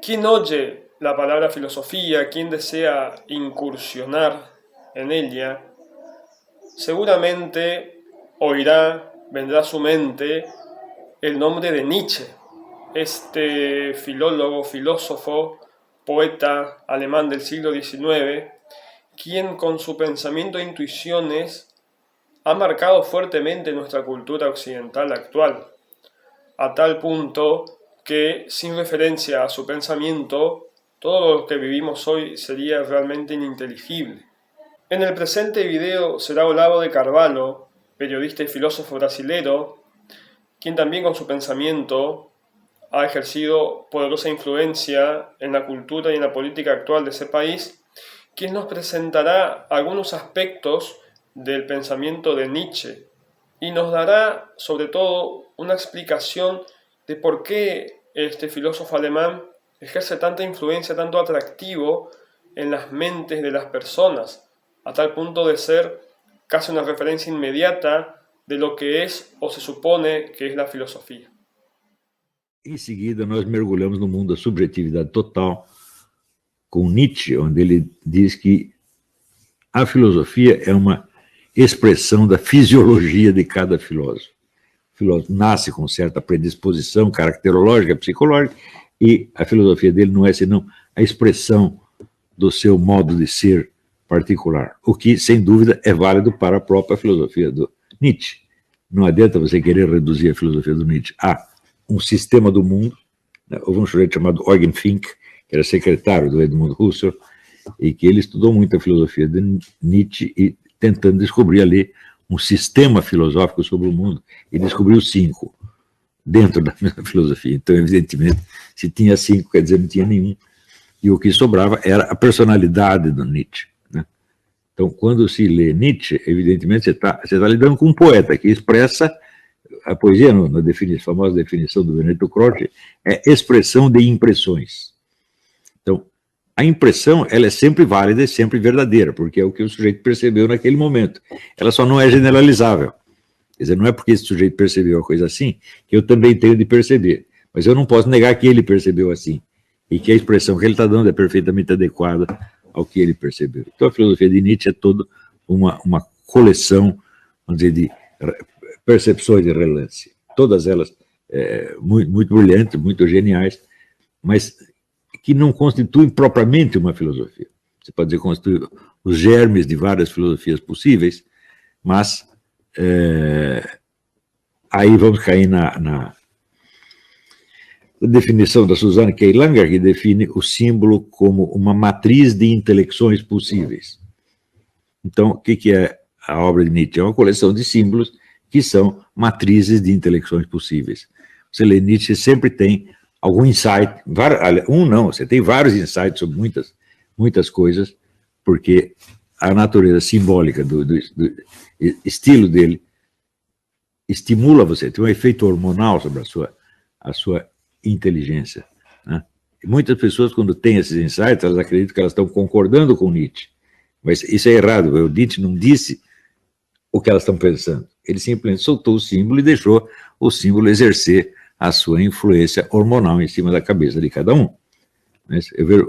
Quien oye la palabra filosofía, quien desea incursionar en ella, seguramente oirá, vendrá a su mente el nombre de Nietzsche, este filólogo, filósofo, poeta alemán del siglo XIX, quien con su pensamiento e intuiciones ha marcado fuertemente nuestra cultura occidental actual, a tal punto que sin referencia a su pensamiento, todo lo que vivimos hoy sería realmente ininteligible. En el presente video será Olavo de Carvalho, periodista y filósofo brasilero, quien también con su pensamiento ha ejercido poderosa influencia en la cultura y en la política actual de ese país, quien nos presentará algunos aspectos del pensamiento de Nietzsche y nos dará sobre todo una explicación de por qué este filósofo alemán ejerce tanta influencia, tanto atractivo en las mentes de las personas, a tal punto de ser casi una referencia inmediata de lo que es o se supone que es la filosofía. Em seguida, nós mergulhamos no mundo da subjetividade total com Nietzsche, onde ele diz que a filosofia é uma expressão da fisiologia de cada filósofo. O filósofo nasce com certa predisposição caracterológica, psicológica, e a filosofia dele não é senão a expressão do seu modo de ser particular, o que, sem dúvida, é válido para a própria filosofia do Nietzsche. Não adianta você querer reduzir a filosofia do Nietzsche a um sistema do mundo, né? Houve um sujeito chamado Eugen Fink, que era secretário do Edmund Husserl, e que ele estudou muito a filosofia de Nietzsche e tentando descobrir ali um sistema filosófico sobre o mundo, e descobriu 5 dentro da mesma filosofia. Então, evidentemente, se tinha 5, quer dizer, não tinha nenhum, e o que sobrava era a personalidade do Nietzsche, né? Então, quando se lê Nietzsche, evidentemente, você tá lidando com um poeta que expressa a poesia, na famosa definição do Benedetto Croce, é expressão de impressões. Então, a impressão, ela é sempre válida e sempre verdadeira, porque é o que o sujeito percebeu naquele momento. Ela só não é generalizável. Quer dizer, não é porque esse sujeito percebeu a coisa assim, que eu também tenho de perceber. Mas eu não posso negar que ele percebeu assim, e que a expressão que ele está dando é perfeitamente adequada ao que ele percebeu. Então, a filosofia de Nietzsche é toda uma coleção, vamos dizer, de percepções de relance. Todas elas muito brilhantes, muito geniais, mas que não constituem propriamente uma filosofia. Você pode dizer que constituem os germes de várias filosofias possíveis, mas aí vamos cair na definição da Susanne K. Langer, que define o símbolo como uma matriz de intelecções possíveis. Então, o que é a obra de Nietzsche? É uma coleção de símbolos que são matrizes de intelecções possíveis. Você lê Nietzsche, sempre tem algum insight, você tem vários insights sobre muitas coisas, porque a natureza simbólica do estilo dele estimula você, tem um efeito hormonal sobre a sua inteligência, né? E muitas pessoas, quando têm esses insights, elas acreditam que elas estão concordando com Nietzsche, mas isso é errado. O Nietzsche não disse o que elas estão pensando, ele simplesmente soltou o símbolo e deixou o símbolo exercer a sua influência hormonal em cima da cabeça de cada um. Mas eu vejo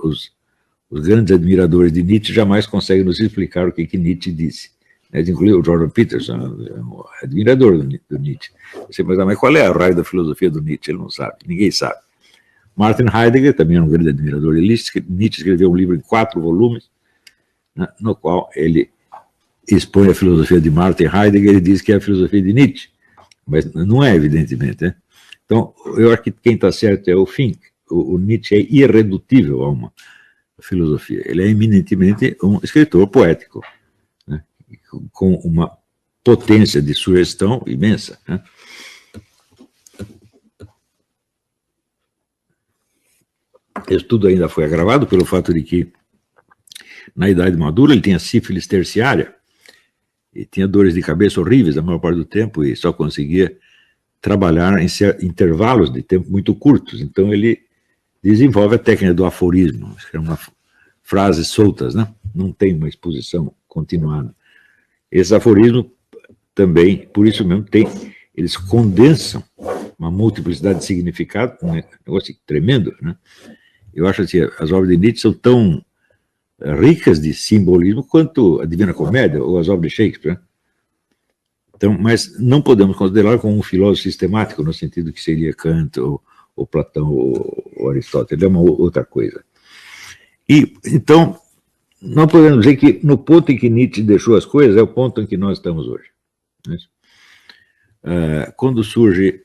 os grandes admiradores de Nietzsche jamais conseguem nos explicar o que Nietzsche disse. Inclusive o Jordan Peterson, é um admirador do Nietzsche. Você pergunta, mas qual é a raio da filosofia do Nietzsche? Ele não sabe, ninguém sabe. Martin Heidegger também é um grande admirador de Nietzsche, escreveu um livro em 4 volumes, né, no qual ele expõe a filosofia de Martin Heidegger e diz que é a filosofia de Nietzsche, mas não é, evidentemente, né? Então, eu acho que quem está certo é o Fink. O Nietzsche é irredutível a uma filosofia. Ele é eminentemente um escritor poético, né, com uma potência de sugestão imensa, né? Isso tudo ainda foi agravado pelo fato de que, na idade madura, ele tinha sífilis terciária, e tinha dores de cabeça horríveis a maior parte do tempo, e só conseguia trabalhar em intervalos de tempo muito curtos. Então ele desenvolve a técnica do aforismo, que são frases soltas, né? Não tem uma exposição continuada. Esse aforismo também, por isso mesmo, eles condensam uma multiplicidade de significado, um negócio tremendo, né? Eu acho assim, as obras de Nietzsche são tão ricas de simbolismo quanto a Divina Comédia ou as obras de Shakespeare. Então, mas não podemos considerar como um filósofo sistemático, no sentido que seria Kant, ou Platão, ou Aristóteles. Ele é uma outra coisa. E, então, não podemos dizer que no ponto em que Nietzsche deixou as coisas é o ponto em que nós estamos hoje. Quando surge,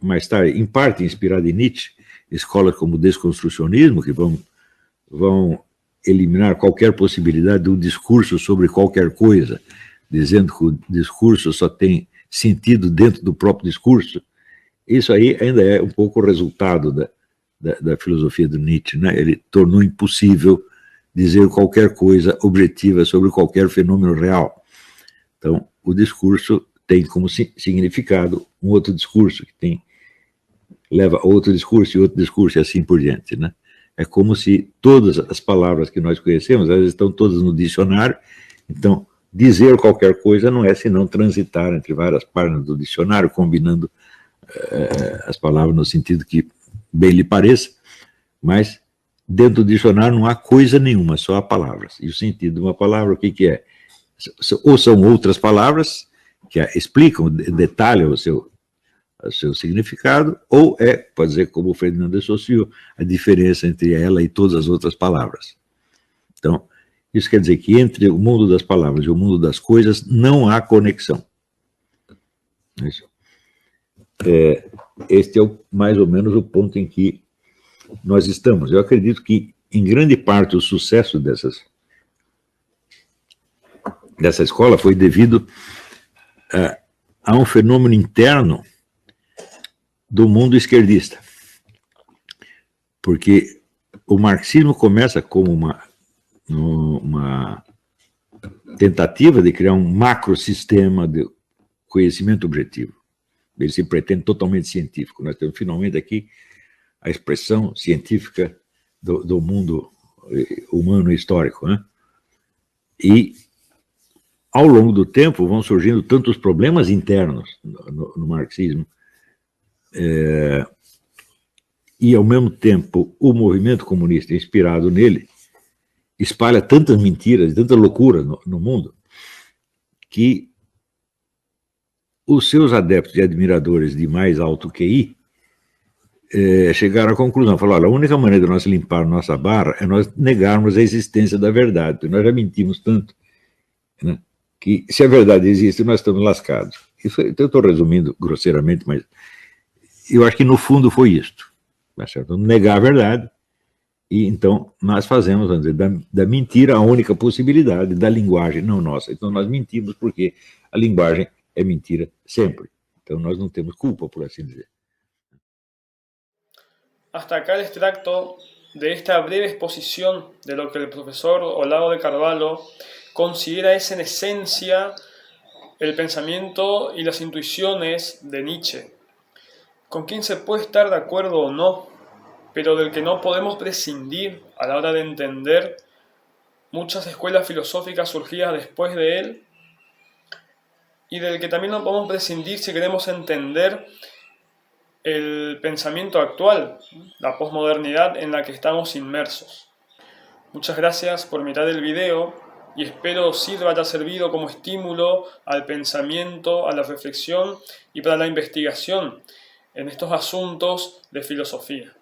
mais tarde, em parte inspirado em Nietzsche, escolas como o desconstrucionismo, que vão eliminar qualquer possibilidade de um discurso sobre qualquer coisa, dizendo que o discurso só tem sentido dentro do próprio discurso, isso aí ainda é um pouco o resultado da filosofia do Nietzsche, né? Ele tornou impossível dizer qualquer coisa objetiva sobre qualquer fenômeno real. Então, o discurso tem como significado um outro discurso, que leva a outro discurso e assim por diante, né? É como se todas as palavras que nós conhecemos, elas estão todas no dicionário, então dizer qualquer coisa não é senão transitar entre várias páginas do dicionário, combinando as palavras no sentido que bem lhe pareça, mas dentro do dicionário não há coisa nenhuma, só há palavras. E o sentido de uma palavra, o que é? Ou são outras palavras que explicam, detalham o seu significado, ou pode dizer, como o Ferdinand de Saussure, a diferença entre ela e todas as outras palavras. Então, isso quer dizer que entre o mundo das palavras e o mundo das coisas não há conexão. Este é mais ou menos o ponto em que nós estamos. Eu acredito que, em grande parte, o sucesso dessa escola foi devido a um fenômeno interno do mundo esquerdista. Porque o marxismo começa como uma tentativa de criar um macrosistema de conhecimento objetivo. Ele se pretende totalmente científico. Nós temos finalmente aqui a expressão científica do mundo humano e histórico, né? E, ao longo do tempo, vão surgindo tantos problemas internos no marxismo, e, ao mesmo tempo, o movimento comunista, inspirado nele, espalha tantas mentiras, tanta loucura no mundo, que os seus adeptos e admiradores de mais alto QI chegaram à conclusão, falaram, olha, a única maneira de nós limpar nossa barra é nós negarmos a existência da verdade, porque nós já mentimos tanto, né, que se a verdade existe, nós estamos lascados. Isso, eu estou resumindo grosseiramente, mas eu acho que no fundo foi isto, tá certo? Vamos negar a verdade, e então nós fazemos, vamos dizer, da mentira a única possibilidade, da linguagem não nossa. Então nós mentimos porque a linguagem é mentira sempre. Então nós não temos culpa, por assim dizer. Hasta acá el extracto de esta breve exposición de lo que el profesor Olavo de Carvalho considera es en esencia el pensamiento y las intuiciones de Nietzsche, con quien se puede estar de acuerdo o no, pero del que no podemos prescindir a la hora de entender muchas escuelas filosóficas surgidas después de él, y del que también no podemos prescindir si queremos entender el pensamiento actual, la posmodernidad en la que estamos inmersos. Muchas gracias por mirar el video y espero haya servido como estímulo al pensamiento, a la reflexión y para la investigación en estos asuntos de filosofía.